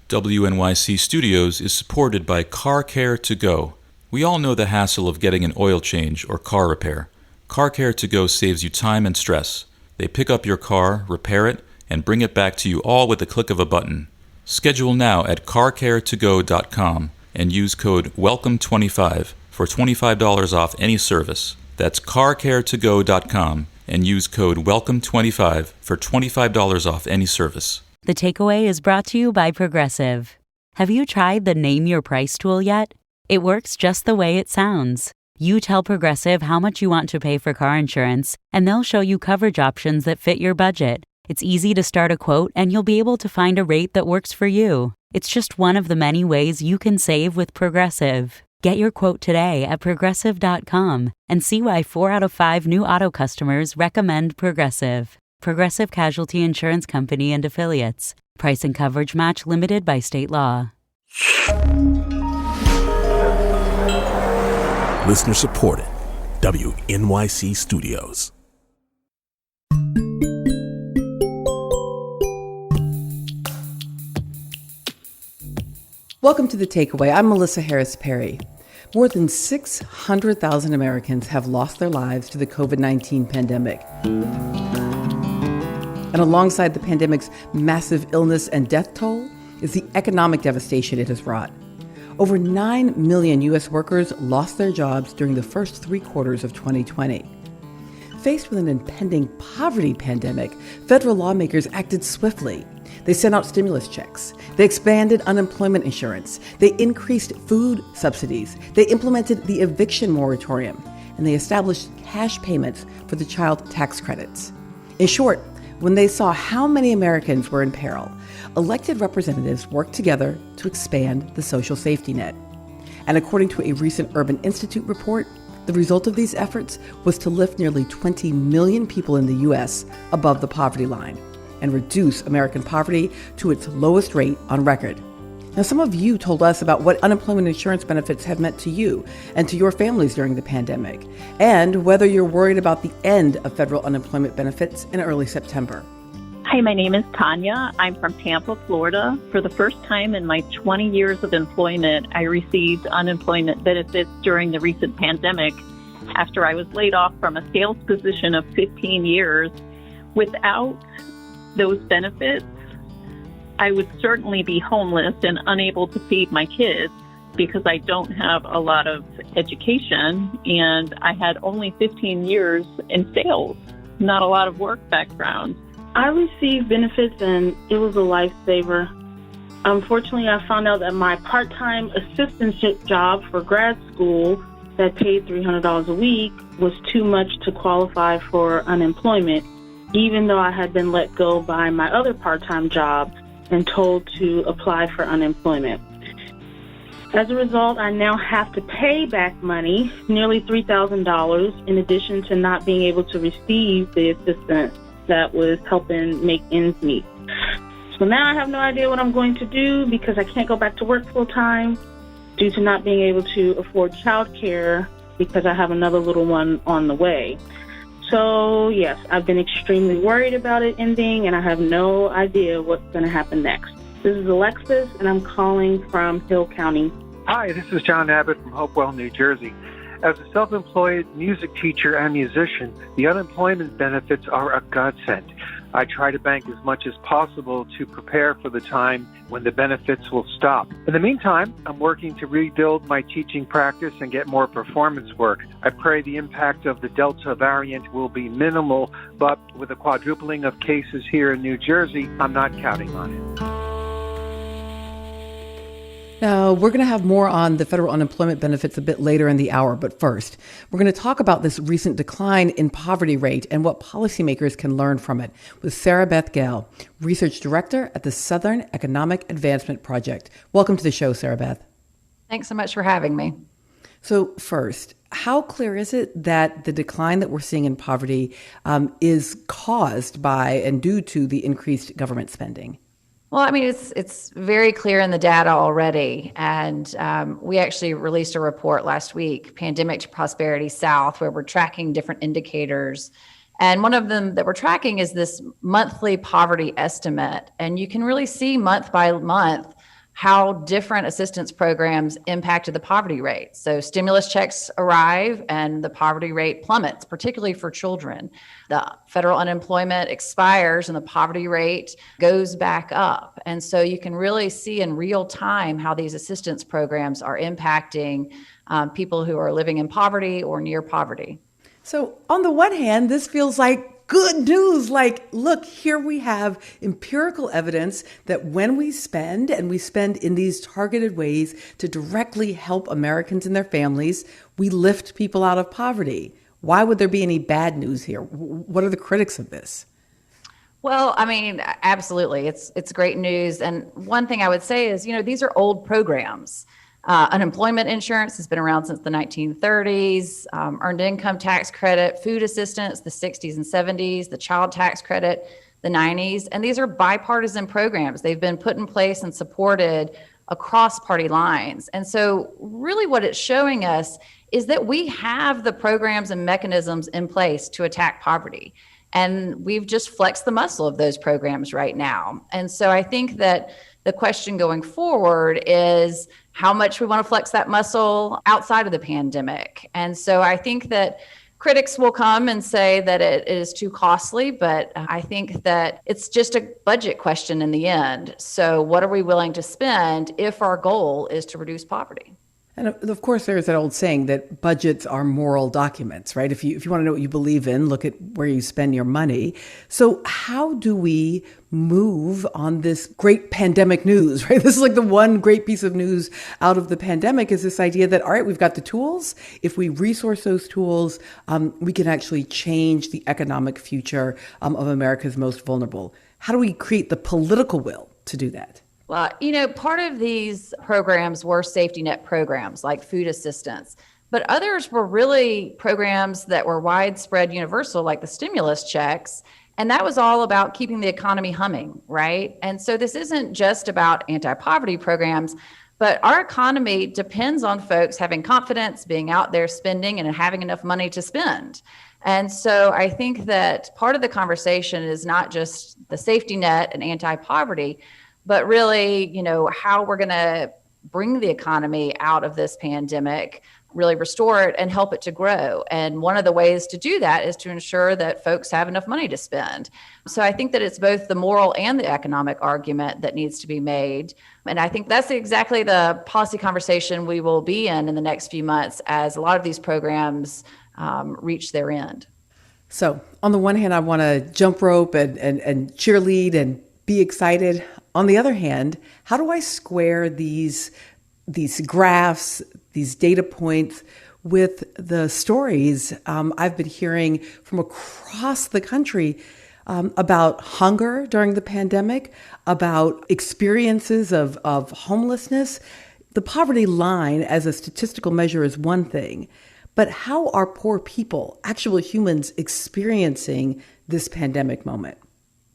WNYC Studios is supported by Car Care To Go. We all know the hassle of getting an oil change or car repair. Car Care To Go saves you time and stress. They pick up your car, repair it, and bring it back to you all with the click of a button. Schedule now at carcaretogo.com and use code WELCOME25 for $25 off any service. That's carcaretogo.com and use code WELCOME25 for $25 off any service. The takeaway is brought to you by Progressive. Have you tried the Name Your Price tool yet? It works just the way it sounds. You tell Progressive how much you want to pay for car insurance, and they'll show you coverage options that fit your budget. It's easy to start a quote, and you'll be able to find a rate that works for you. It's just one of the many ways you can save with Progressive. Get your quote today at Progressive.com and see why 4 out of 5 new auto customers recommend Progressive. Progressive Casualty Insurance Company and Affiliates. Price and coverage match limited by state law. Listener supported. WNYC Studios. Welcome to The Takeaway. I'm Melissa Harris Perry. More than 600,000 Americans have lost their lives to the COVID-19 pandemic. And alongside the pandemic's massive illness and death toll is the economic devastation it has wrought. Over 9 million U.S. workers lost their jobs during the first 3 quarters of 2020. Faced with an impending poverty pandemic, federal lawmakers acted swiftly. They sent out stimulus checks. They expanded unemployment insurance. They increased food subsidies. They implemented the eviction moratorium. And they established cash payments for the child tax credits. In short, when they saw how many Americans were in peril, elected representatives worked together to expand the social safety net. And according to a recent Urban Institute report, the result of these efforts was to lift nearly 20 million people in the U.S. above the poverty line and reduce American poverty to its lowest rate on record. Now, some of you told us about what unemployment insurance benefits have meant to you and to your families during the pandemic, and whether you're worried about the end of federal unemployment benefits in early September. Hi, my name is Tanya. I'm from Tampa, Florida. For the first time in my 20 years of employment, I received unemployment benefits during the recent pandemic after I was laid off from a sales position of 15 years. Without those benefits, I would certainly be homeless and unable to feed my kids because I don't have a lot of education and I had only 15 years in sales, not a lot of work background. I received benefits and it was a lifesaver. Unfortunately, I found out that my part-time assistantship job for grad school that paid $300 a week was too much to qualify for unemployment, even though I had been let go by my other part-time job and told to apply for unemployment. As a result, I now have to pay back money, nearly $3,000, in addition to not being able to receive the assistance that was helping make ends meet. So now I have no idea what I'm going to do because I can't go back to work full time due to not being able to afford childcare because I have another little one on the way. So yes, I've been extremely worried about it ending and I have no idea what's going to happen next. This is Alexis and I'm calling from Hill County. Hi, this is John Abbott from Hopewell, New Jersey. As a self-employed music teacher and musician, the unemployment benefits are a godsend. I try to bank as much as possible to prepare for the time when the benefits will stop. In the meantime, I'm working to rebuild my teaching practice and get more performance work. I pray the impact of the Delta variant will be minimal, but with a quadrupling of cases here in New Jersey, I'm not counting on it. Now, we're going to have more on the federal unemployment benefits a bit later in the hour, but first, we're going to talk about this recent decline in poverty rate and what policymakers can learn from it with Sarah Beth Gale, Research Director at the Southern Economic Advancement Project. Welcome to the show, Sarah Beth. Thanks so much for having me. So first, how clear is it that the decline that we're seeing in poverty is caused by and due to the increased government spending? Well, I mean, it's very clear in the data already. And we actually released a report last week, Pandemic to Prosperity South, where we're tracking different indicators. And one of them that we're tracking is this monthly poverty estimate. And you can really see month by month how different assistance programs impacted the poverty rate. So stimulus checks arrive and the poverty rate plummets, particularly for children. The federal unemployment expires and the poverty rate goes back up. And so you can really see in real time how these assistance programs are impacting people who are living in poverty or near poverty. So on the one hand, this feels like good news. Like, look, here we have empirical evidence that when we spend, and we spend in these targeted ways to directly help Americans and their families, we lift people out of poverty. Why would there be any bad news here? What are the critics of this? Well, I mean, absolutely. It's great news. And one thing I would say is, these are old programs. Unemployment insurance has been around since the 1930s, earned income tax credit, food assistance, the 60s and 70s, the child tax credit, the 90s. And these are bipartisan programs. They've been put in place and supported across party lines. And so really what it's showing us is that we have the programs and mechanisms in place to attack poverty. And we've just flexed the muscle of those programs right now. And so I think that the question going forward is how much we want to flex that muscle outside of the pandemic. And so I think that critics will come and say that it is too costly, but I think that it's just a budget question in the end. So what are we willing to spend if our goal is to reduce poverty? And of course, there's that old saying that budgets are moral documents, right? If you want to know what you believe in, look at where you spend your money. So how do we move on this great pandemic news, right? This is like the one great piece of news out of the pandemic is this idea that, all right, we've got the tools. If we resource those tools, we can actually change the economic future of America's most vulnerable. How do we create the political will to do that? Well, part of these programs were safety net programs like food assistance, but others were really programs that were widespread, universal, like the stimulus checks. And that was all about keeping the economy humming, right? And so this isn't just about anti-poverty programs, but our economy depends on folks having confidence, being out there spending and having enough money to spend. And so I think that part of the conversation is not just the safety net and anti-poverty, but really, how we're going to bring the economy out of this pandemic, really restore it and help it to grow. And one of the ways to do that is to ensure that folks have enough money to spend. So I think that it's both the moral and the economic argument that needs to be made. And I think that's exactly the policy conversation we will be in the next few months as a lot of these programs reach their end. So on the one hand, I want to jump rope and cheerlead and be excited. On the other hand, how do I square these graphs, these data points with the stories I've been hearing from across the country about hunger during the pandemic, about experiences of homelessness? The poverty line as a statistical measure is one thing, but how are poor people, actual humans, experiencing this pandemic moment?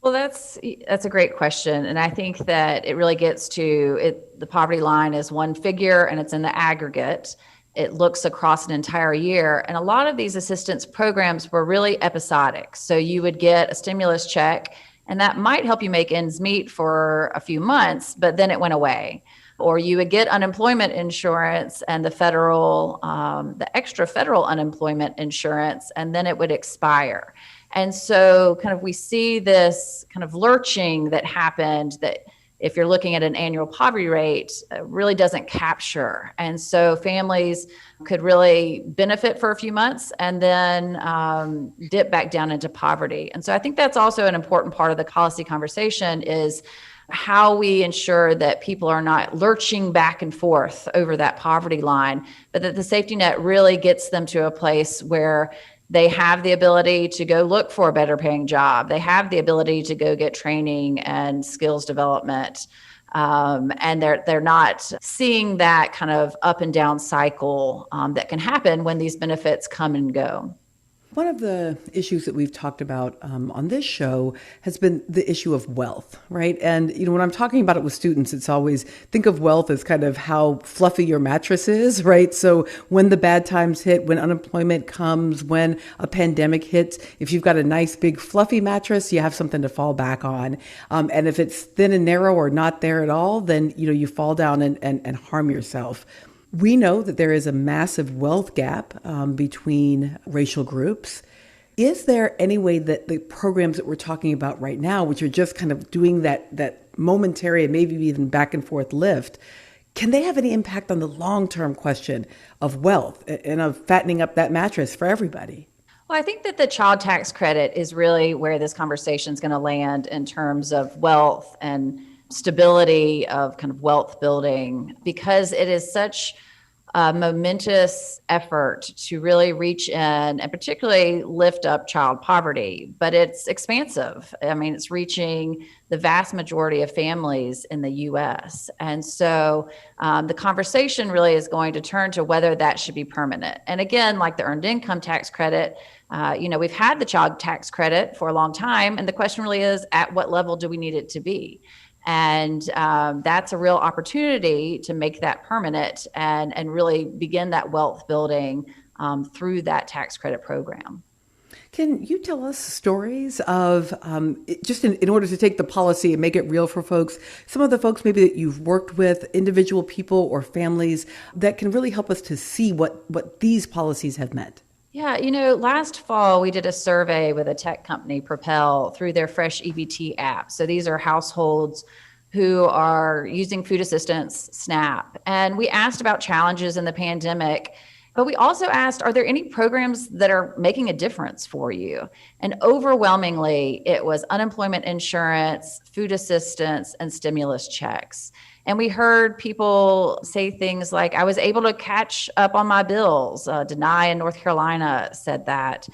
Well, that's a great question. And I think that it really gets to it. The poverty line is one figure and it's in the aggregate. It looks across an entire year. And a lot of these assistance programs were really episodic. So you would get a stimulus check and that might help you make ends meet for a few months, but then it went away. Or you would get unemployment insurance and the extra federal unemployment insurance, and then it would expire. And so kind of we see this kind of lurching that happened that if you're looking at an annual poverty rate, really doesn't capture. And so families could really benefit for a few months and then dip back down into poverty. And so I think that's also an important part of the policy conversation is how we ensure that people are not lurching back and forth over that poverty line, but that the safety net really gets them to a place where they have the ability to go look for a better paying job. They have the ability to go get training and skills development. And they're not seeing that kind of up and down cycle that can happen when these benefits come and go. One of the issues that we've talked about on this show has been the issue of wealth, right? And, when I'm talking about it with students, it's always think of wealth as kind of how fluffy your mattress is, right? So when the bad times hit, when unemployment comes, when a pandemic hits, if you've got a nice big fluffy mattress, you have something to fall back on. And if it's thin and narrow or not there at all, then, you fall down and harm yourself. We know that there is a massive wealth gap between racial groups. Is there any way that the programs that we're talking about right now, which are just kind of doing that momentary and maybe even back and forth lift, can they have any impact on the long-term question of wealth and of fattening up that mattress for everybody? Well, I think that the child tax credit is really where this conversation is going to land in terms of wealth and stability of kind of wealth building, because it is such a momentous effort to really reach in and particularly lift up child poverty. But it's expansive. I mean, it's reaching the vast majority of families in the U.S. And so the conversation really is going to turn to whether that should be permanent. And again, like the earned income tax credit, we've had the child tax credit for a long time. And the question really is, at what level do we need it to be? And that's a real opportunity to make that permanent and really begin that wealth building through that tax credit program. Can you tell us stories of, just in order to take the policy and make it real for folks, some of the folks maybe that you've worked with, individual people or families that can really help us to see what these policies have meant? Yeah, last fall we did a survey with a tech company, Propel, through their Fresh EBT app. So these are households who are using food assistance, SNAP. And we asked about challenges in the pandemic, but we also asked, are there any programs that are making a difference for you? And overwhelmingly, it was unemployment insurance, food assistance, and stimulus checks. And we heard people say things like, I was able to catch up on my bills. Denai in North Carolina said that.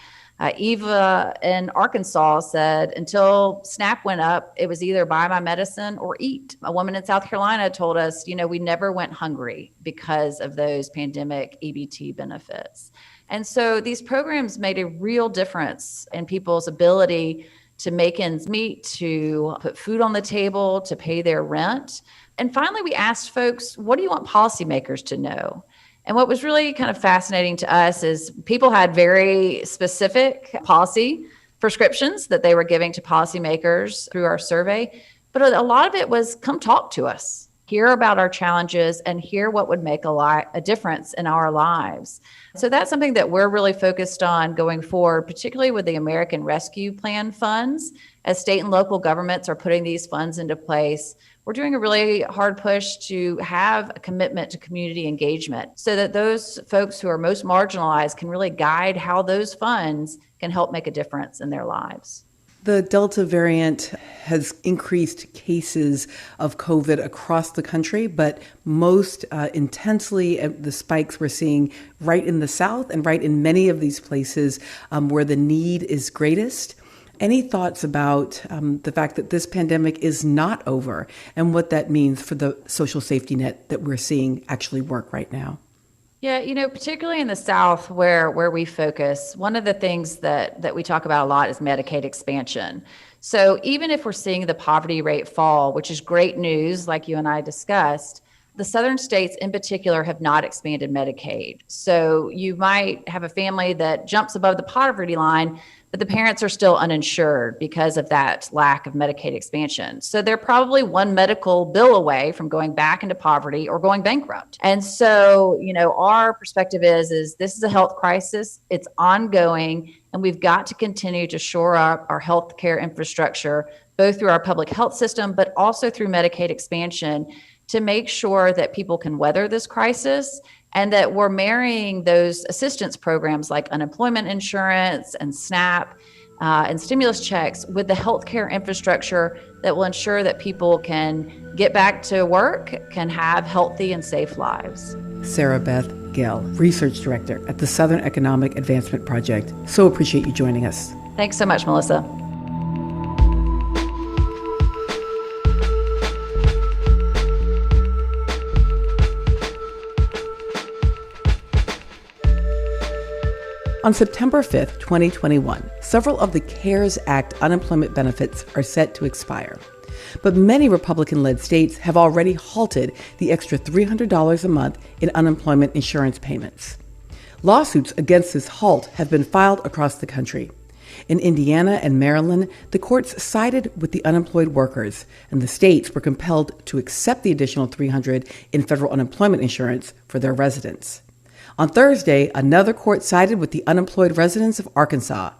Eva in Arkansas said, until SNAP went up, it was either buy my medicine or eat. A woman in South Carolina told us, we never went hungry because of those pandemic EBT benefits. And so these programs made a real difference in people's ability to make ends meet, to put food on the table, to pay their rent. And finally, we asked folks, what do you want policymakers to know? And what was really kind of fascinating to us is people had very specific policy prescriptions that they were giving to policymakers through our survey. But a lot of it was, come talk to us, hear about our challenges, and hear what would make a difference in our lives. So that's something that we're really focused on going forward, particularly with the American Rescue Plan funds. As state and local governments are putting these funds into place, we're doing a really hard push to have a commitment to community engagement so that those folks who are most marginalized can really guide how those funds can help make a difference in their lives. The Delta variant has increased cases of COVID across the country, but most intensely the spikes we're seeing right in the South and right in many of these places where the need is greatest. Any thoughts about the fact that this pandemic is not over and what that means for the social safety net that we're seeing actually work right now? Yeah, particularly in the South where we focus, one of the things that we talk about a lot is Medicaid expansion. So even if we're seeing the poverty rate fall, which is great news, like you and I discussed, the southern states in particular have not expanded Medicaid. So you might have a family that jumps above the poverty line, but the parents are still uninsured because of that lack of Medicaid expansion. So they're probably one medical bill away from going back into poverty or going bankrupt. And so, our perspective is this is a health crisis. It's ongoing, and we've got to continue to shore up our healthcare infrastructure, both through our public health system, but also through Medicaid expansion, to make sure that people can weather this crisis and that we're marrying those assistance programs like unemployment insurance and SNAP and stimulus checks with the healthcare infrastructure that will ensure that people can get back to work, can have healthy and safe lives. Sarah Beth Gell, Research Director at the Southern Economic Advancement Project. So appreciate you joining us. Thanks so much, Melissa. On September 5th, 2021, several of the CARES Act unemployment benefits are set to expire. But many Republican-led states have already halted the extra $300 a month in unemployment insurance payments. Lawsuits against this halt have been filed across the country. In Indiana and Maryland, the courts sided with the unemployed workers, and the states were compelled to accept the additional $300 in federal unemployment insurance for their residents. On Thursday, another court sided with the unemployed residents of Arkansas.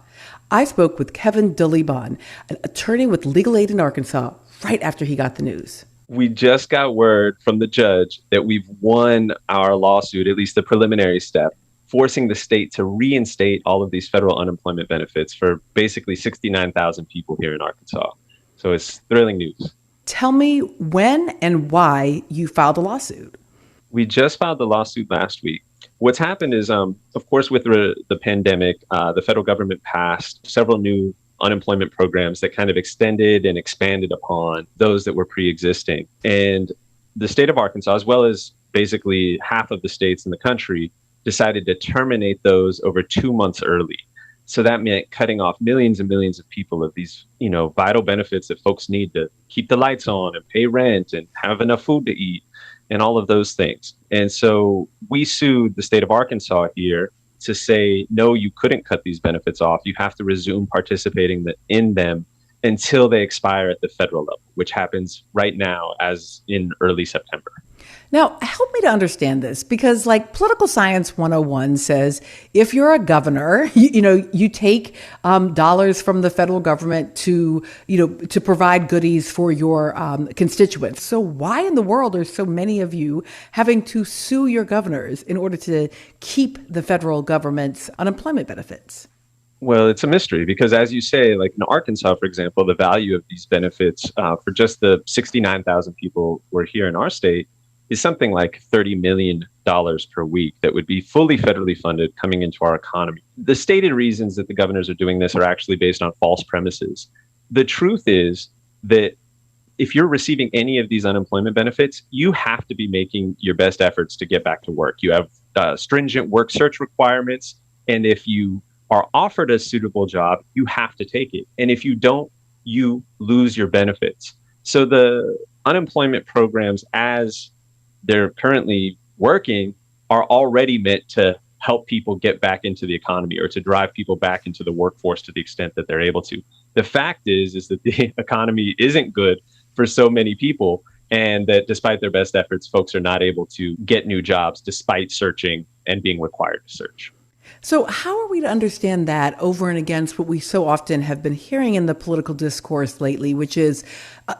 I spoke with Kevin DeLeban, an attorney with Legal Aid in Arkansas, right after he got the news. We just got word from the judge that we've won our lawsuit, at least the preliminary step, forcing the state to reinstate all of these federal unemployment benefits for basically 69,000 people here in Arkansas. So it's thrilling news. Tell me when and why you filed a lawsuit. We just filed the lawsuit last week. What's happened is, of course, with the pandemic, the federal government passed several new unemployment programs that kind of extended and expanded upon those that were pre-existing. And the state of Arkansas, as well as basically half of the states in the country, decided to terminate those over 2 months early. So that meant cutting off millions and millions of people of these, vital benefits that folks need to keep the lights on and pay rent and have enough food to eat and all of those things. And so we sued the state of Arkansas here to say, no, you couldn't cut these benefits off. You have to resume participating in them until they expire at the federal level, which happens right now as in early September. Now, help me to understand this, because Political Science 101 says if you're a governor, you take dollars from the federal government to provide goodies for your constituents. So why in the world are so many of you having to sue your governors in order to keep the federal government's unemployment benefits? Well, it's a mystery because, as you say, like in Arkansas, for example, the value of these benefits for just the 69,000 people who are here in our state is something like $30 million per week that would be fully federally funded coming into our economy. The stated reasons that the governors are doing this are actually based on false premises. The truth is that if you're receiving any of these unemployment benefits, you have to be making your best efforts to get back to work. You have stringent work search requirements, and if you are offered a suitable job, you have to take it. And if you don't, you lose your benefits. So the unemployment programs, as they're currently working, are already meant to help people get back into the economy or to drive people back into the workforce to the extent that they're able to. The fact is that the economy isn't good for so many people, and that despite their best efforts, folks are not able to get new jobs despite searching and being required to search. So how are we to understand that over and against what we so often have been hearing in the political discourse lately, which is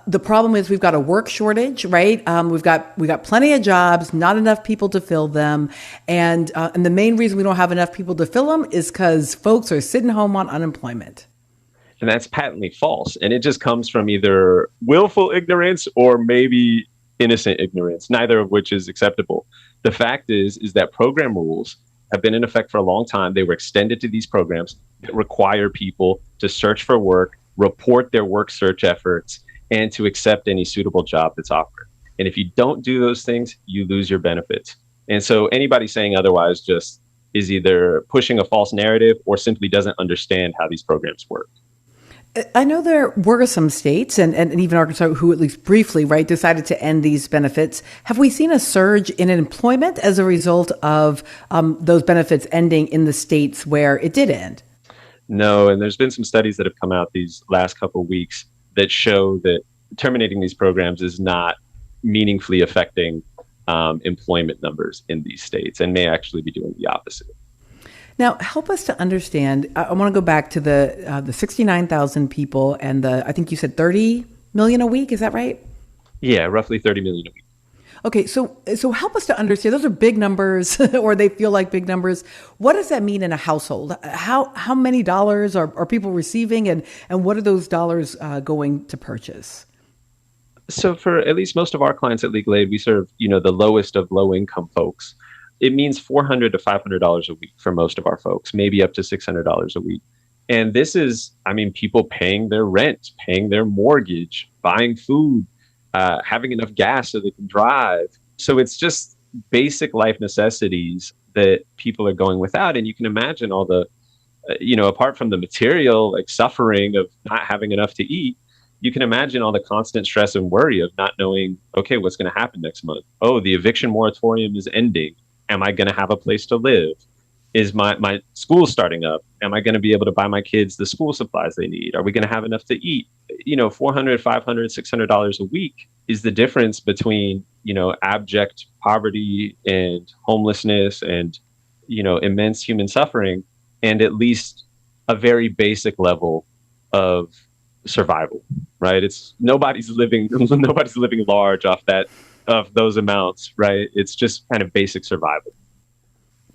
the problem is we've got a work shortage, right? We've got plenty of jobs, not enough people to fill them. And the main reason we don't have enough people to fill them is because folks are sitting home on unemployment. And that's patently false. And it just comes from either willful ignorance or maybe innocent ignorance, neither of which is acceptable. The fact is that program rules have been in effect for a long time. They were extended to these programs that require people to search for work, report their work search efforts, and to accept any suitable job that's offered. And if you don't do those things, you lose your benefits. And so anybody saying otherwise just is either pushing a false narrative or simply doesn't understand how these programs work. I know there were some states and even Arkansas who at least briefly, right, decided to end these benefits. Have we seen a surge in employment as a result of those benefits ending in the states where it did end? No, and there's been some studies that have come out these last couple of weeks that show that terminating these programs is not meaningfully affecting employment numbers in these states and may actually be doing the opposite. Now, help us to understand. I want to go back to the 69,000 people and I think you said 30 million a week. Is that right? Yeah, roughly 30 million a week. Okay, so help us to understand. Those are big numbers, or they feel like big numbers. What does that mean in a household? How many dollars are people receiving, and what are those dollars going to purchase? So for at least most of our clients at Legal Aid, we serve the lowest of low income folks. It means $400 to $500 a week for most of our folks, maybe up to $600 a week. And this is, people paying their rent, paying their mortgage, buying food, having enough gas so they can drive. So it's just basic life necessities that people are going without. And you can imagine all the apart from the material, like suffering of not having enough to eat, you can imagine all the constant stress and worry of not knowing, okay, what's going to happen next month? Oh, the eviction moratorium is ending. Am I going to have a place to live? Is my school starting up? Am I going to be able to buy my kids the school supplies they need? Are we going to have enough to eat? $400, $500, $600 a week is the difference between, abject poverty and homelessness and, immense human suffering, and at least a very basic level of survival, right? It's nobody's living large of those amounts, right? It's just kind of basic survival.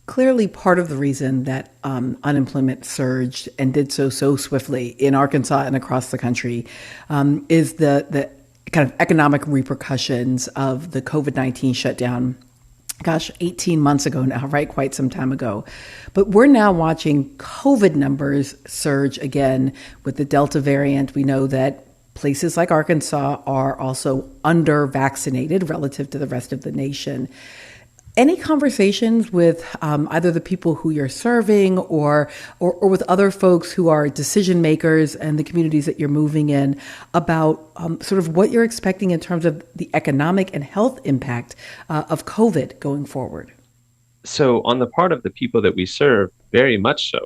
Clearly, part of the reason that unemployment surged and did so swiftly in Arkansas and across the country is the kind of economic repercussions of the COVID-19 shutdown. 18 months ago now, right? Quite some time ago. But we're now watching COVID numbers surge again with the Delta variant. We know that places like Arkansas are also under-vaccinated relative to the rest of the nation. Any conversations with either the people who you're serving or with other folks who are decision makers and the communities that you're moving in about sort of what you're expecting in terms of the economic and health impact of COVID going forward? So on the part of the people that we serve, very much so.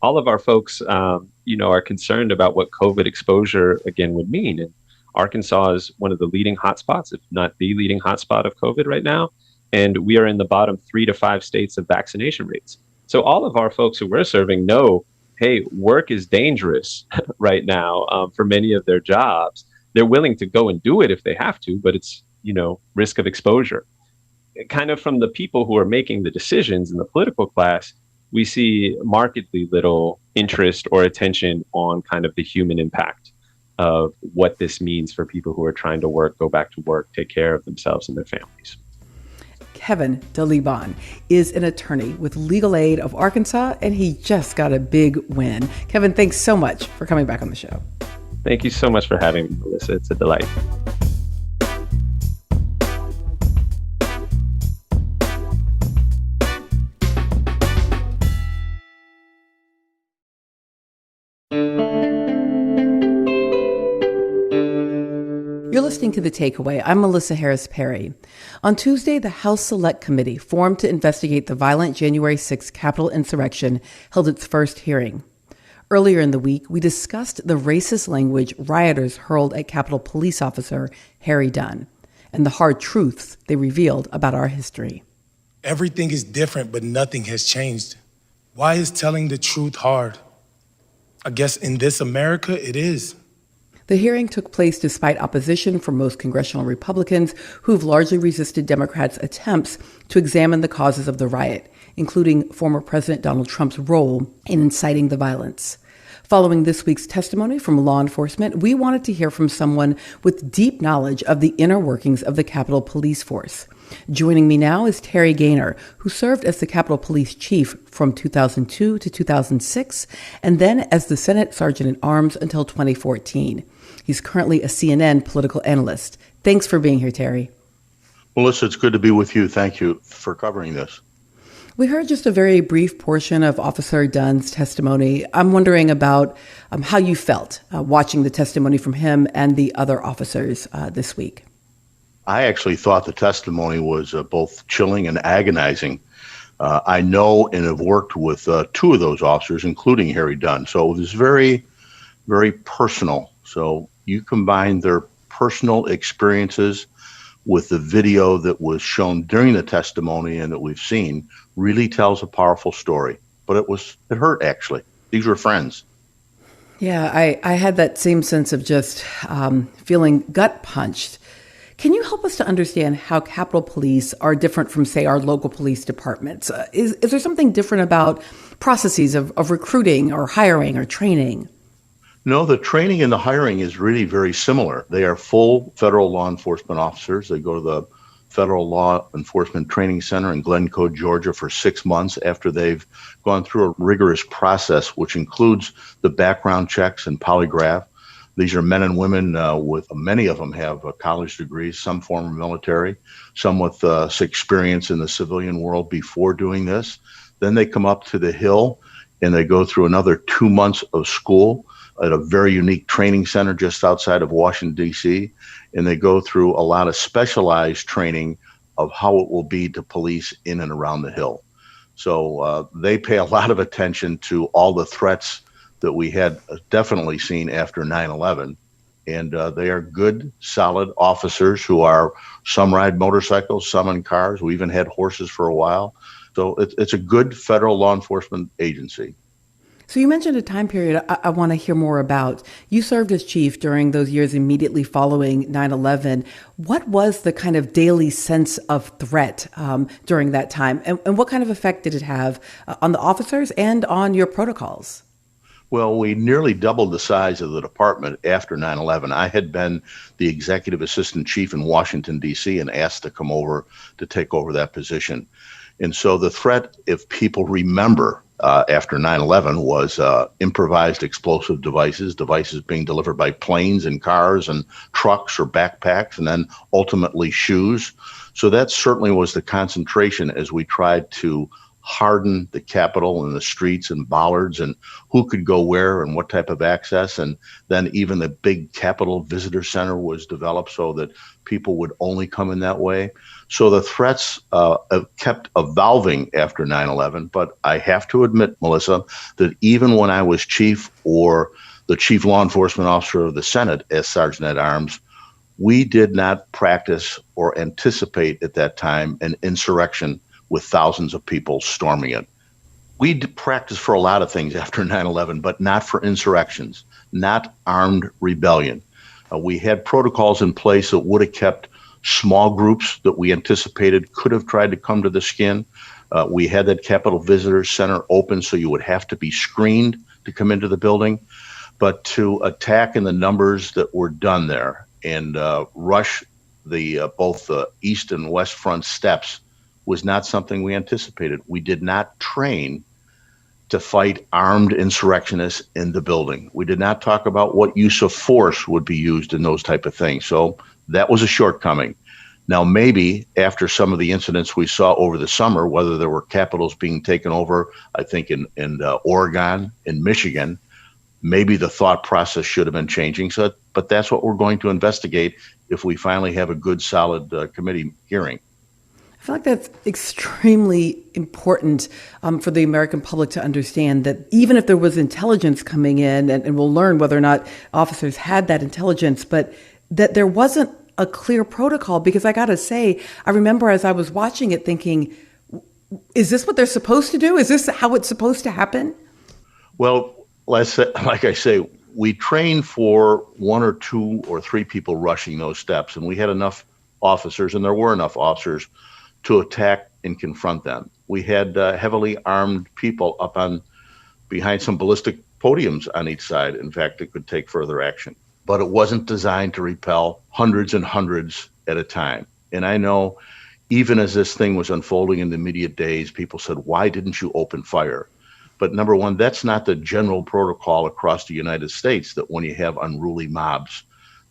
All of our folks, are concerned about what COVID exposure, again, would mean. And Arkansas is one of the leading hotspots, if not the leading hotspot of COVID right now. And we are in the bottom 3 to 5 states of vaccination rates. So all of our folks who we're serving know, hey, work is dangerous right now for many of their jobs. They're willing to go and do it if they have to, but it's, risk of exposure. Kind of from the people who are making the decisions in the political class, we see markedly little interest or attention on kind of the human impact of what this means for people who are trying to work, go back to work, take care of themselves and their families. Kevin DeLibon is an attorney with Legal Aid of Arkansas, and he just got a big win. Kevin, thanks so much for coming back on the show. Thank you so much for having me, Melissa. It's a delight. You're listening to The Takeaway. I'm Melissa Harris Perry. On Tuesday, the House Select Committee, formed to investigate the violent January 6th Capitol insurrection, held its first hearing. Earlier in the week, we discussed the racist language rioters hurled at Capitol Police Officer Harry Dunn and the hard truths they revealed about our history. Everything is different, but nothing has changed. Why is telling the truth hard? I guess in this America, it is. The hearing took place despite opposition from most congressional Republicans who've largely resisted Democrats' attempts to examine the causes of the riot, including former President Donald Trump's role in inciting the violence. Following this week's testimony from law enforcement, we wanted to hear from someone with deep knowledge of the inner workings of the Capitol Police Force. Joining me now is Terry Gaynor, who served as the Capitol Police Chief from 2002 to 2006, and then as the Senate Sergeant-at-Arms until 2014. He's currently a CNN political analyst. Thanks for being here, Terry. Melissa, it's good to be with you. Thank you for covering this. We heard just a very brief portion of Officer Dunn's testimony. I'm wondering about how you felt watching the testimony from him and the other officers this week. I actually thought the testimony was both chilling and agonizing. I know and have worked with 2 of those officers, including Harry Dunn. So it was very, very personal. So you combine their personal experiences with the video that was shown during the testimony and that we've seen really tells a powerful story. But it hurt, actually. These were friends. Yeah, I had that same sense of just feeling gut punched. Can you help us to understand how Capitol Police are different from, say, our local police departments? Is there something different about processes of recruiting or hiring or training? No, the training and the hiring is really very similar. They are full federal law enforcement officers. They go to the Federal Law Enforcement Training Center in Glencoe, Georgia for 6 months after they've gone through a rigorous process, which includes the background checks and polygraph. These are men and women with many of them have college degrees, some former military, some with experience in the civilian world before doing this. Then they come up to the Hill and they go through another 2 months of school at a very unique training center just outside of Washington, D.C., and they go through a lot of specialized training of how it will be to police in and around the Hill. So they pay a lot of attention to all the threats that we had definitely seen after 9/11. And they are good, solid officers who are, some ride motorcycles, some in cars. We even had horses for a while. So it's a good federal law enforcement agency. So you mentioned a time period I want to hear more about. You served as chief during those years immediately following 9/11. What was the kind of daily sense of threat during that time? And what kind of effect did it have on the officers and on your protocols? Well, we nearly doubled the size of the department after 9/11. I had been the executive assistant chief in Washington, D.C., and asked to come over to take over that position. And so the threat, if people remember, after 9/11 was improvised explosive devices being delivered by planes and cars and trucks or backpacks, and then ultimately shoes. So that certainly was the concentration as we tried to harden the Capitol and the streets and bollards and who could go where and what type of access. And then even the big Capitol Visitor Center was developed so that people would only come in that way. So the threats kept evolving after 9/11. But I have to admit, Melissa, that even when I was chief or the chief law enforcement officer of the Senate as Sergeant at Arms, we did not practice or anticipate at that time an insurrection with thousands of people storming it. We practiced for a lot of things after 9/11, but not for insurrections, not armed rebellion. We had protocols in place that would have kept small groups that we anticipated could have tried to come to the skin. We had that Capitol Visitor Center open, so you would have to be screened to come into the building. But to attack in the numbers that were done there and rush both the east and west front steps was not something we anticipated. We did not train to fight armed insurrectionists in the building. We did not talk about what use of force would be used in those type of things. So that was a shortcoming. Now, maybe after some of the incidents we saw over the summer, whether there were capitals being taken over, I think in Oregon, in Michigan, maybe the thought process should have been changing. So, but that's what we're going to investigate if we finally have a good, solid committee hearing. I feel like that's extremely important for the American public to understand that even if there was intelligence coming in, and we'll learn whether or not officers had that intelligence, but that there wasn't a clear protocol. Because I got to say, I remember as I was watching it thinking, is this what they're supposed to do? Is this how it's supposed to happen? Well, let's say, like I say, we trained for 1 or 2 or 3 people rushing those steps, and we had enough officers, and there were enough officers to attack and confront them. We had heavily armed people up on behind some ballistic podiums on each side. In fact, it could take further action. But it wasn't designed to repel hundreds and hundreds at a time. And I know even as this thing was unfolding in the immediate days, people said, why didn't you open fire? But number one, that's not the general protocol across the United States, that when you have unruly mobs,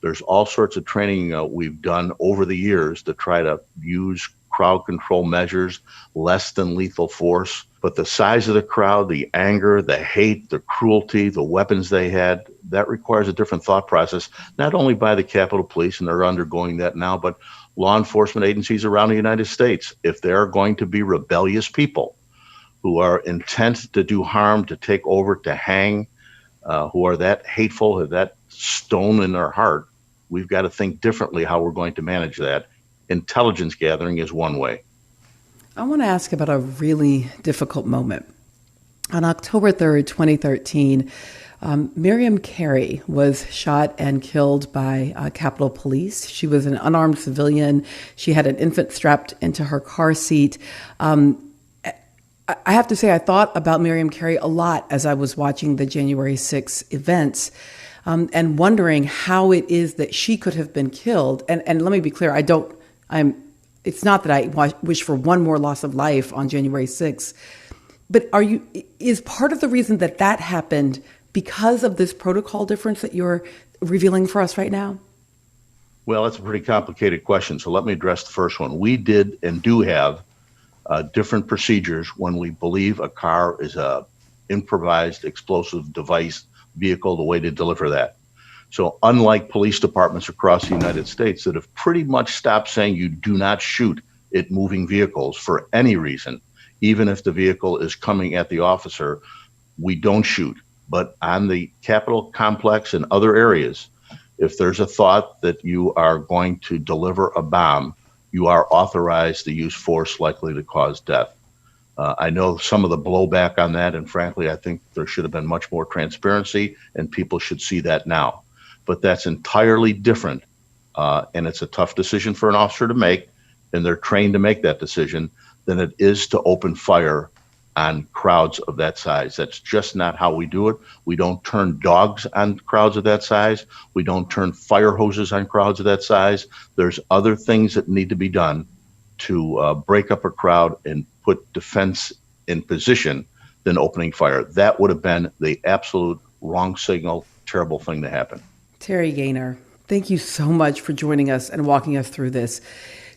there's all sorts of training we've done over the years to try to use crowd control measures, less than lethal force. But the size of the crowd, the anger, the hate, the cruelty, the weapons they had, that requires a different thought process, not only by the Capitol Police, and they're undergoing that now, but law enforcement agencies around the United States. If there are going to be rebellious people who are intent to do harm, to take over, to hang, who are that hateful, have that stone in their heart, we've got to think differently how we're going to manage that. Intelligence gathering is one way. I want to ask about a really difficult moment. On October 3rd, 2013, Miriam Carey was shot and killed by Capitol Police. She was an unarmed civilian. She had an infant strapped into her car seat. I have to say, I thought about Miriam Carey a lot as I was watching the January 6th events, and wondering how it is that she could have been killed. And let me be clear, it's not that I wish for one more loss of life on January 6th, but is part of the reason that happened because of this protocol difference that you're revealing for us right now? Well, that's a pretty complicated question, so let me address the first one. We did and do have different procedures when we believe a car is a improvised explosive device vehicle, the way to deliver that. So unlike police departments across the United States that have pretty much stopped saying you do not shoot at moving vehicles for any reason, even if the vehicle is coming at the officer, we don't shoot. But on the Capitol complex and other areas, if there's a thought that you are going to deliver a bomb, you are authorized to use force likely to cause death. I know some of the blowback on that, and frankly, I think there should have been much more transparency, and people should see that now. But that's entirely different, and it's a tough decision for an officer to make, and they're trained to make that decision, than it is to open fire on crowds of that size. That's just not how we do it. We don't turn dogs on crowds of that size. We don't turn fire hoses on crowds of that size. There's other things that need to be done to break up a crowd and put defense in position than opening fire. That would have been the absolute wrong signal, terrible thing to happen. Terry Gaynor, thank you so much for joining us and walking us through this.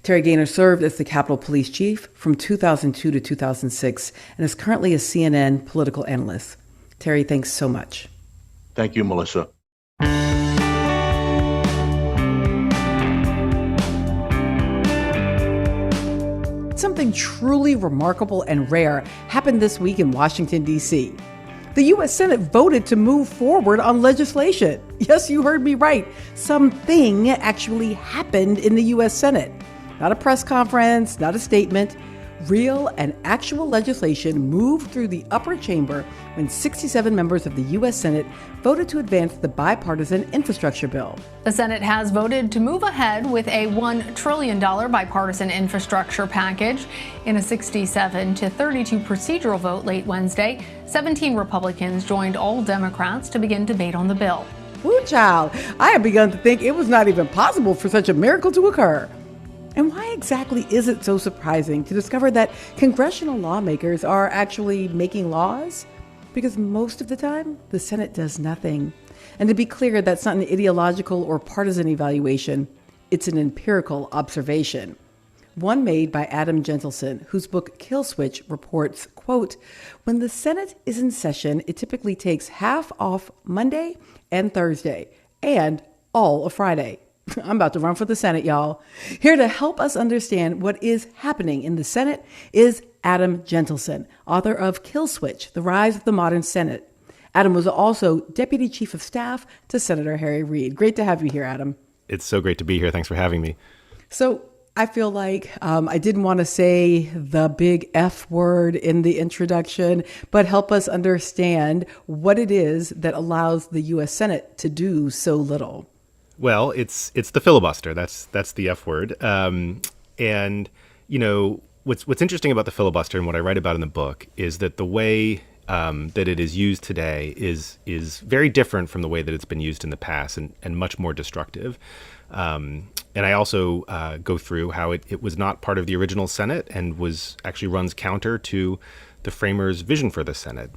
Terry Gaynor served as the Capitol Police Chief from 2002 to 2006 and is currently a CNN political analyst. Terry, thanks so much. Thank you, Melissa. Something truly remarkable and rare happened this week in Washington, D.C. The U.S. Senate voted to move forward on legislation. Yes, you heard me right. Something actually happened in the U.S. Senate. Not a press conference, not a statement. Real and actual legislation moved through the upper chamber when 67 members of the U.S. Senate voted to advance the bipartisan infrastructure bill. The Senate has voted to move ahead with a $1 trillion bipartisan infrastructure package. In a 67-32 procedural vote late Wednesday, 17 Republicans joined all Democrats to begin debate on the bill. Woo, child, I had begun to think it was not even possible for such a miracle to occur. And why exactly is it so surprising to discover that congressional lawmakers are actually making laws? Because most of the time, the Senate does nothing. And to be clear, that's not an ideological or partisan evaluation. It's an empirical observation. One made by Adam Gentleson, whose book Kill Switch reports, quote, when the Senate is in session, it typically takes half off Monday and Thursday and all of Friday. I'm about to run for the Senate, y'all. Here to help us understand what is happening in the Senate is Adam Gentleson, author of Kill Switch, The Rise of the Modern Senate. Adam was also Deputy Chief of Staff to Senator Harry Reid. Great to have you here, Adam. It's so great to be here. Thanks for having me. So I feel like I didn't want to say the big F word in the introduction, but help us understand what it is that allows the U.S. Senate to do so little. Well, it's the filibuster. That's the F word. And you know what's interesting about the filibuster and what I write about in the book is that the way that it is used today is very different from the way that it's been used in the past and much more destructive. And I also go through how it was not part of the original Senate and actually runs counter to the framers' vision for the Senate.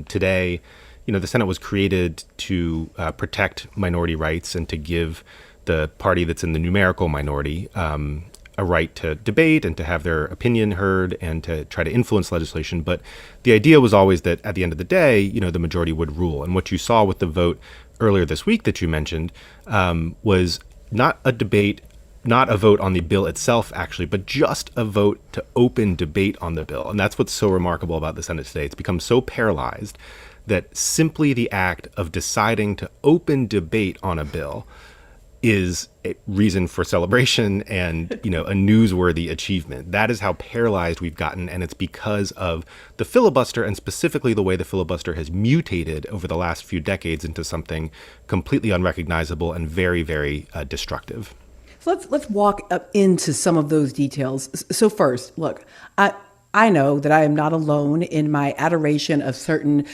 Today, the Senate was created to protect minority rights and to give the party that's in the numerical minority a right to debate and to have their opinion heard and to try to influence legislation. But the idea was always that at the end of the day, the majority would rule. And what you saw with the vote earlier this week that you mentioned was not a debate, not a vote on the bill itself, actually, but just a vote to open debate on the bill. And that's what's so remarkable about the Senate today. It's become so paralyzed that simply the act of deciding to open debate on a bill is a reason for celebration and, a newsworthy achievement. That is how paralyzed we've gotten, and it's because of the filibuster and specifically the way the filibuster has mutated over the last few decades into something completely unrecognizable and very, very destructive. So let's walk up into some of those details. So first, look, I know that I am not alone in my adoration of certain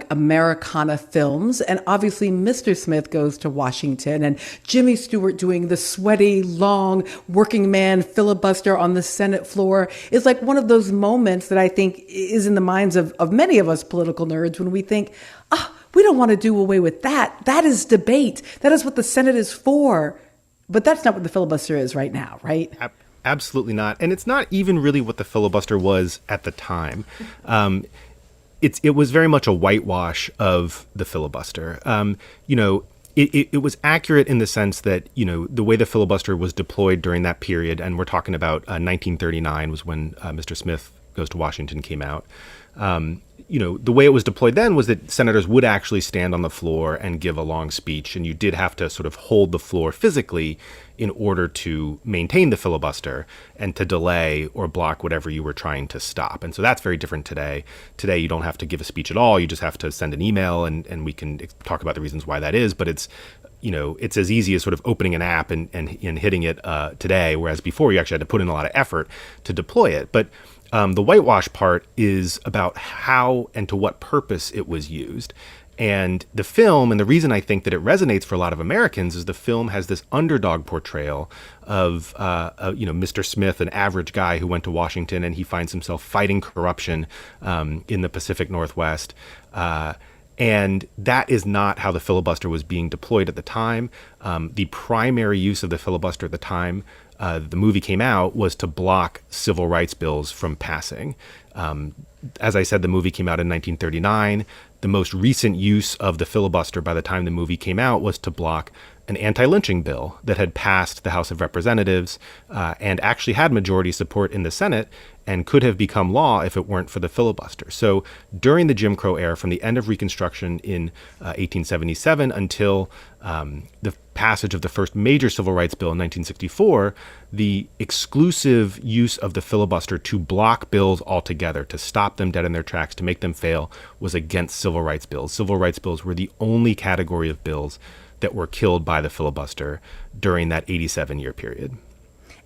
Americana films. And obviously, Mr. Smith Goes to Washington and Jimmy Stewart doing the sweaty, long working man filibuster on the Senate floor is one of those moments that I think is in the minds of many of us political nerds when we think, we don't want to do away with that. That is debate. That is what the Senate is for. But that's not what the filibuster is right now, right? Absolutely not. And it's not even really what the filibuster was at the time. it was very much a whitewash of the filibuster. It was accurate in the sense that, the way the filibuster was deployed during that period, and we're talking about 1939 was when Mr. Smith Goes to Washington came out. The way it was deployed then was that senators would actually stand on the floor and give a long speech, and you did have to sort of hold the floor physically in order to maintain the filibuster and to delay or block whatever you were trying to stop. And so that's very different today. Today, you don't have to give a speech at all. You just have to send an email, and we can talk about the reasons why that is. But it's as easy as sort of opening an app and hitting it today, whereas before you actually had to put in a lot of effort to deploy it. But the whitewash part is about how and to what purpose it was used. And the film, and the reason I think that it resonates for a lot of Americans, is the film has this underdog portrayal of, Mr. Smith, an average guy who went to Washington, and he finds himself fighting corruption in the Pacific Northwest. And that is not how the filibuster was being deployed at the time. The primary use of the filibuster at the time the movie came out was to block civil rights bills from passing. As I said, the movie came out in 1939. The most recent use of the filibuster by the time the movie came out was to block an anti-lynching bill that had passed the House of Representatives and actually had majority support in the Senate and could have become law if it weren't for the filibuster. So during the Jim Crow era, from the end of Reconstruction in 1877 until the passage of the first major civil rights bill in 1964, the exclusive use of the filibuster to block bills altogether, to stop them dead in their tracks, to make them fail, was against civil rights bills. Civil rights bills were the only category of bills that were killed by the filibuster during that 87-year period.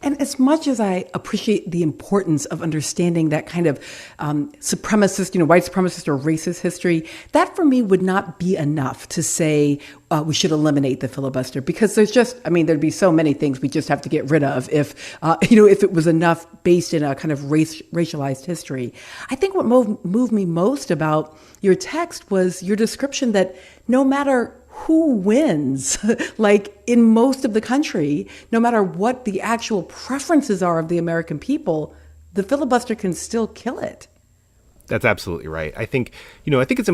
And as much as I appreciate the importance of understanding that kind of supremacist, white supremacist or racist history, that for me would not be enough to say we should eliminate the filibuster, because there'd be so many things we just have to get rid of if it was enough based in a kind of racialized history. I think what moved me most about your text was your description that no matter who wins, like in most of the country, no matter what the actual preferences are of the American people, the filibuster can still kill it. That's absolutely right. I think it's,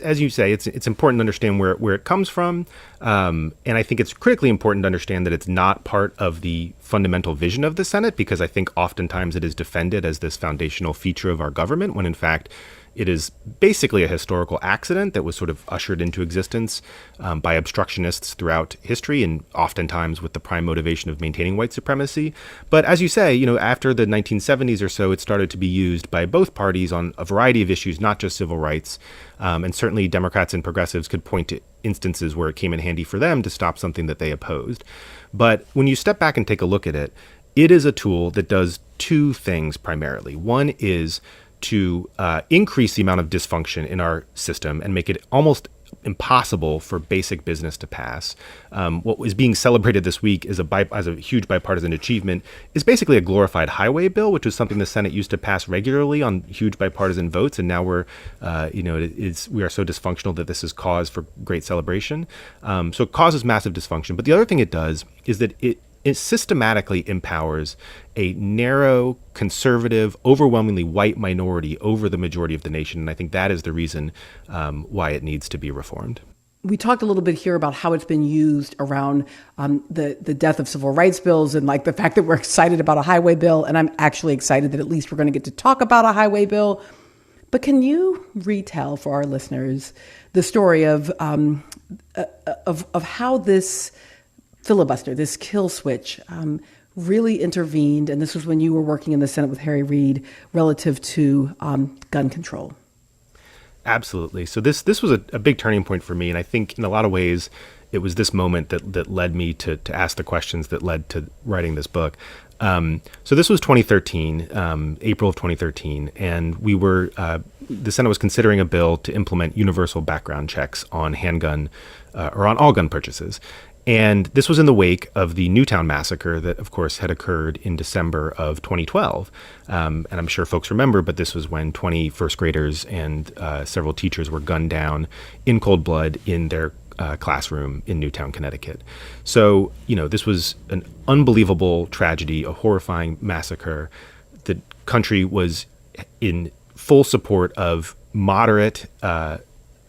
as you say, it's important to understand where it comes from. And I think it's critically important to understand that it's not part of the fundamental vision of the Senate, because I think oftentimes it is defended as this foundational feature of our government, when in fact it is basically a historical accident that was sort of ushered into existence by obstructionists throughout history, and oftentimes with the prime motivation of maintaining white supremacy. But as you say, after the 1970s or so, it started to be used by both parties on a variety of issues, not just civil rights. And certainly Democrats and progressives could point to instances where it came in handy for them to stop something that they opposed. But when you step back and take a look at it, it is a tool that does two things primarily. One is to increase the amount of dysfunction in our system and make it almost impossible for basic business to pass. What was being celebrated this week as a huge bipartisan achievement is basically a glorified highway bill, which was something the Senate used to pass regularly on huge bipartisan votes, and now we are so dysfunctional that this is cause for great celebration. So it causes massive dysfunction. But the other thing it does is that it systematically empowers a narrow, conservative, overwhelmingly white minority over the majority of the nation. And I think that is the reason why it needs to be reformed. We talked a little bit here about how it's been used around the death of civil rights bills, and like the fact that we're excited about a highway bill. And I'm actually excited that at least we're going to get to talk about a highway bill. But can you retell for our listeners the story of how this filibuster, this kill switch, really intervened, and this was when you were working in the Senate with Harry Reid, relative to gun control? Absolutely. So this was a big turning point for me, and I think in a lot of ways it was this moment that led me to ask the questions that led to writing this book. So this was 2013, April of 2013, and the Senate was considering a bill to implement universal background checks on handgun or on all gun purchases. And this was in the wake of the Newtown massacre that, of course, had occurred in December of 2012. And I'm sure folks remember, but this was when 20 first graders and several teachers were gunned down in cold blood in their classroom in Newtown, Connecticut. So, this was an unbelievable tragedy, a horrifying massacre. The country was in full support of moderate,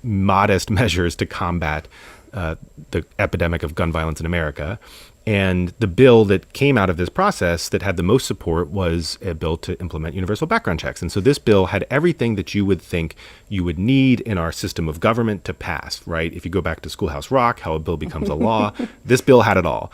modest measures to combat the epidemic of gun violence in America. And the bill that came out of this process that had the most support was a bill to implement universal background checks. And so this bill had everything that you would think you would need in our system of government to pass, right? If you go back to Schoolhouse Rock, how a bill becomes a law, this bill had it all.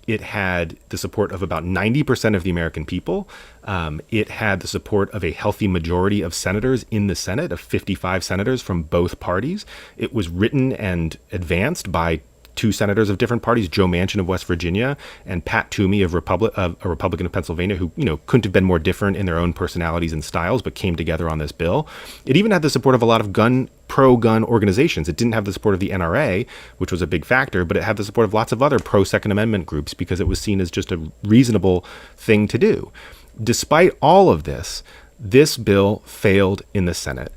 It had the support of about 90% of the American people. It had the support of a healthy majority of senators in the Senate, of 55 senators from both parties. It was written and advanced by two senators of different parties, Joe Manchin of West Virginia and Pat Toomey of a Republican of Pennsylvania, who couldn't have been more different in their own personalities and styles, but came together on this bill. It even had the support of a lot of pro-gun organizations. It didn't have the support of the NRA, which was a big factor, but it had the support of lots of other pro-Second Amendment groups because it was seen as just a reasonable thing to do. Despite all of this, this bill failed in the Senate.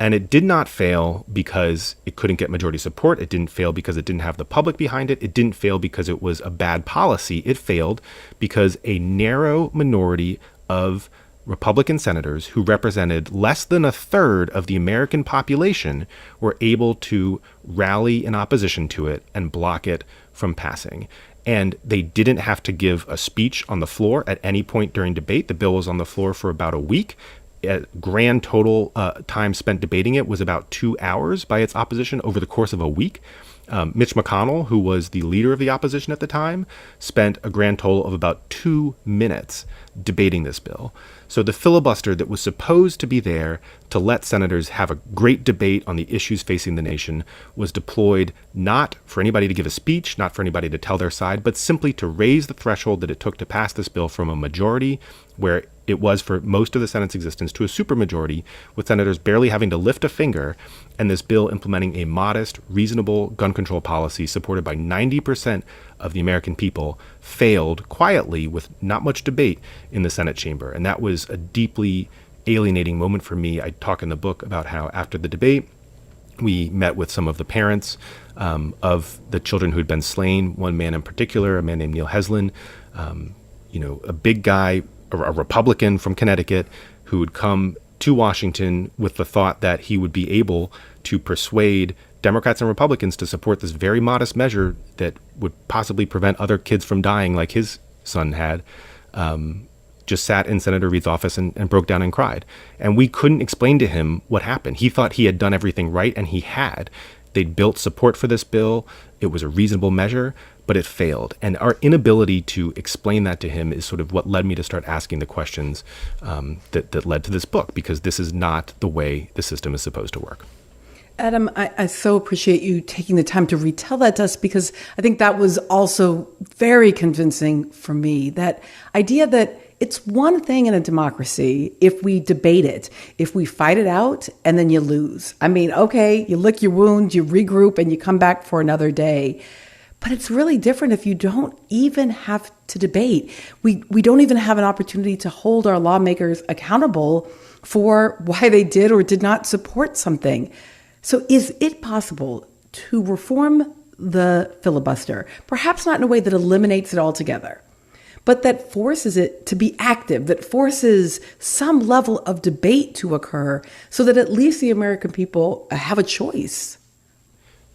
And it did not fail because it couldn't get majority support. It didn't fail because it didn't have the public behind it. It didn't fail because it was a bad policy. It failed because a narrow minority of Republican senators who represented less than a third of the American population were able to rally in opposition to it and block it from passing. And they didn't have to give a speech on the floor at any point during debate. The bill was on the floor for about a week. Grand total time spent debating it was about 2 hours by its opposition over the course of a week. Mitch McConnell, who was the leader of the opposition at the time, spent a grand total of about 2 minutes debating this bill. So the filibuster that was supposed to be there to let senators have a great debate on the issues facing the nation was deployed not for anybody to give a speech, not for anybody to tell their side, but simply to raise the threshold that it took to pass this bill from a majority, where it was for most of the Senate's existence, to a supermajority, with senators barely having to lift a finger, and this bill implementing a modest, reasonable gun control policy supported by 90% of the American people failed quietly with not much debate in the Senate chamber. And that was a deeply alienating moment for me. I talk in the book about how after the debate, we met with some of the parents of the children who had been slain, one man in particular, a man named Neil Heslin, a big guy, a Republican from Connecticut, who would come to Washington with the thought that he would be able to persuade Democrats and Republicans to support this very modest measure that would possibly prevent other kids from dying like his son had, just sat in Senator Reed's office and broke down and cried. And we couldn't explain to him what happened. He thought he had done everything right, and he had. They'd built support for this bill. It was a reasonable measure, but it failed. And our inability to explain that to him is sort of what led me to start asking the questions that led to this book, because this is not the way the system is supposed to work. Adam, I so appreciate you taking the time to retell that to us, because I think that was also very convincing for me. That idea that it's one thing in a democracy if we debate it, if we fight it out, and then you lose. I mean, okay, you lick your wounds, you regroup, and you come back for another day. But it's really different if you don't even have to debate. We don't even have an opportunity to hold our lawmakers accountable for why they did or did not support something. So is it possible to reform the filibuster, perhaps not in a way that eliminates it altogether, but that forces it to be active, that forces some level of debate to occur so that at least the American people have a choice?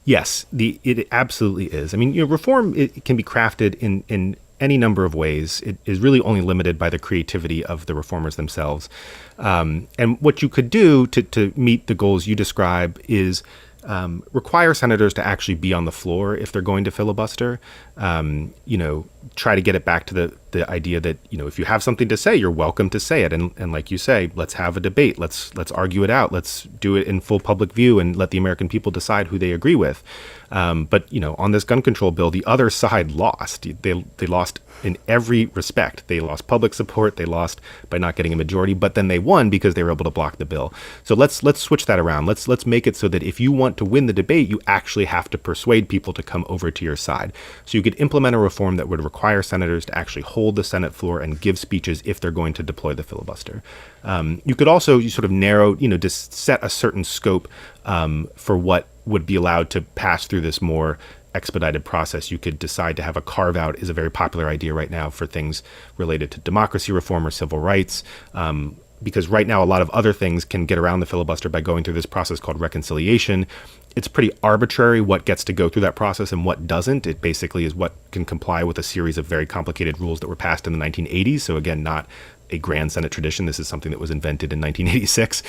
Yes, it absolutely is. I mean, reform, it can be crafted in any number of ways. It is really only limited by the creativity of the reformers themselves. And what you could do to meet the goals you describe is require senators to actually be on the floor if they're going to filibuster. Try to get it back to the idea that, if you have something to say, you're welcome to say it. And like you say, let's have a debate. Let's argue it out. Let's do it in full public view and let the American people decide who they agree with. But on this gun control bill, the other side lost. They lost in every respect. They lost public support. They lost by not getting a majority, but then they won because they were able to block the bill. So let's switch that around. Let's make it so that if you want to win the debate, you actually have to persuade people to come over to your side. So you could implement a reform that would require senators to actually hold the Senate floor and give speeches if they're going to deploy the filibuster. You could also sort of narrow, just set a certain scope for what would be allowed to pass through this more expedited process. You could decide to have a carve out is a very popular idea right now for things related to democracy reform or civil rights. because right now a lot of other things can get around the filibuster by going through this process called reconciliation. It's pretty arbitrary what gets to go through that process and what doesn't. It basically is what can comply with a series of very complicated rules that were passed in the 1980s. So again, not a grand Senate tradition. This is something that was invented in 1986.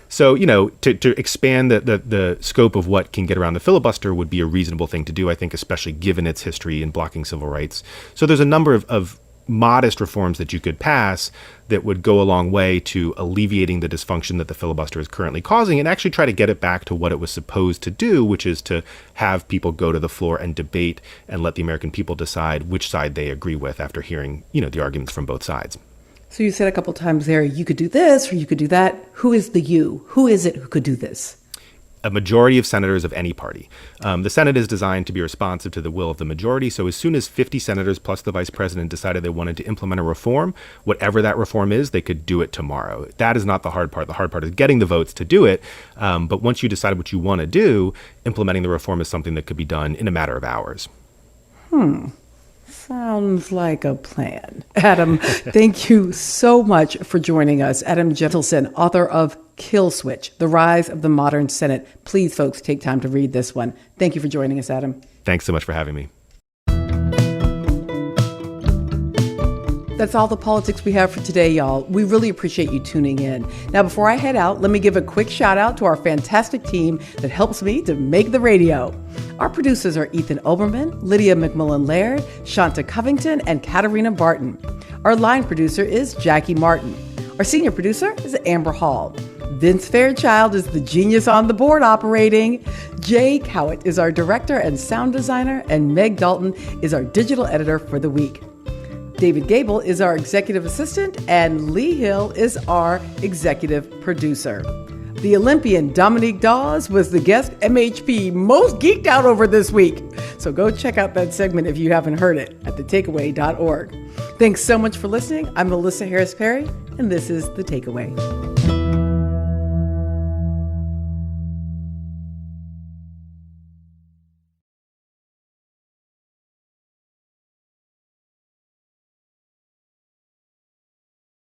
So, to expand the scope of what can get around the filibuster would be a reasonable thing to do, I think, especially given its history in blocking civil rights. So there's a number of modest reforms that you could pass that would go a long way to alleviating the dysfunction that the filibuster is currently causing and actually try to get it back to what it was supposed to do, which is to have people go to the floor and debate and let the American people decide which side they agree with after hearing, the arguments from both sides. So you said a couple times there, you could do this or you could do that. Who is the you? Who is it who could do this? A majority of senators of any party. The Senate is designed to be responsive to the will of the majority. So as soon as 50 senators plus the vice president decided they wanted to implement a reform, whatever that reform is, they could do it tomorrow. That is not the hard part. The hard part is getting the votes to do it. But once you decide what you want to do, implementing the reform is something that could be done in a matter of hours. Sounds like a plan. Adam, thank you so much for joining us. Adam Gentleson, author of Kill Switch, The Rise of the Modern Senate. Please, folks, take time to read this one. Thank you for joining us, Adam. Thanks so much for having me. That's all the politics we have for today, y'all. We really appreciate you tuning in. Now, before I head out, let me give a quick shout out to our fantastic team that helps me to make the radio. Our producers are Ethan Oberman, Lydia McMillan-Laird, Shanta Covington, and Katarina Barton. Our line producer is Jackie Martin. Our senior producer is Amber Hall. Vince Fairchild is the genius on the board operating. Jay Cowett is our director and sound designer, and Meg Dalton is our digital editor for the week. David Gable is our executive assistant, and Lee Hill is our executive producer. The Olympian Dominique Dawes was the guest MHP most geeked out over this week. So go check out that segment if you haven't heard it at thetakeaway.org. Thanks so much for listening. I'm Melissa Harris Perry, and this is The Takeaway.